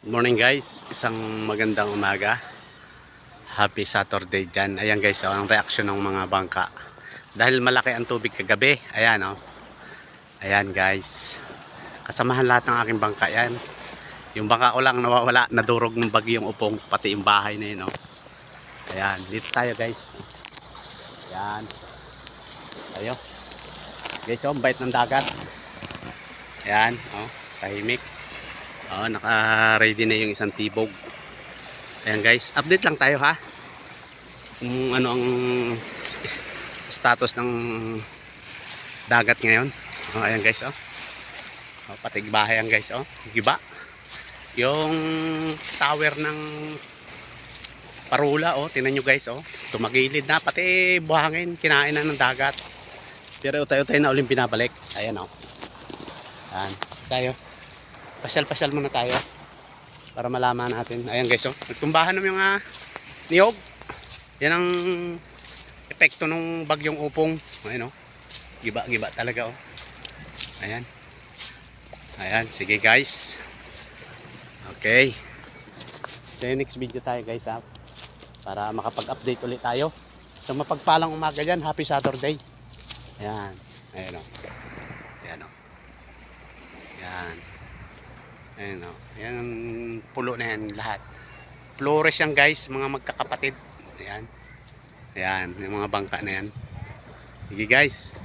Good morning guys, isang magandang umaga. Happy Saturday dyan. Ayan guys, ang reaksyon ng mga bangka. Dahil malaki ang tubig kagabi. Ayan oh. Ayan guys. Kasamahan lahat ng aking bangka yan. Yung bangka ko lang nawawala, nadurog ng bagyong upong, pati yung bahay na yun oh. Ayan, dito tayo guys. Ayan. Tayo. Guys oh, bait ng dagat. Ayan oh, tahimik. Oh, naka-ready na yung isang tibog. Ayan guys, update lang tayo ha. Kung ano ang status ng dagat ngayon. Oh, ayan guys oh. Oh, pati bahay yan guys oh. Giba. Yung tower ng Parula oh, tingnan nyo guys oh. Tumagilid na, pati buhangin kinain na ng dagat. Pero utay-utay na uling pinabalik. Ayan oh. Ayan, tayo. Pasyal-pasyal muna tayo para malaman natin. Ayan guys oh, nagtumbahan ng mga niyog. Yan ang epekto ng bagyong upong. Ayan oh, giba-giba talaga oh. Ayan. Ayan, sige guys. Okay. So next video tayo guys ha, para makapag-update ulit tayo. So mapagpalang umaga dyan, happy Saturday. Ayan. Ayan oh. Ayan oh. Ayan. Ayan o. Ayan ang pulo na yan lahat. Flores yan guys, mga magkakapatid. Ayan. Ayan, yung mga bangka na yan. Sige guys.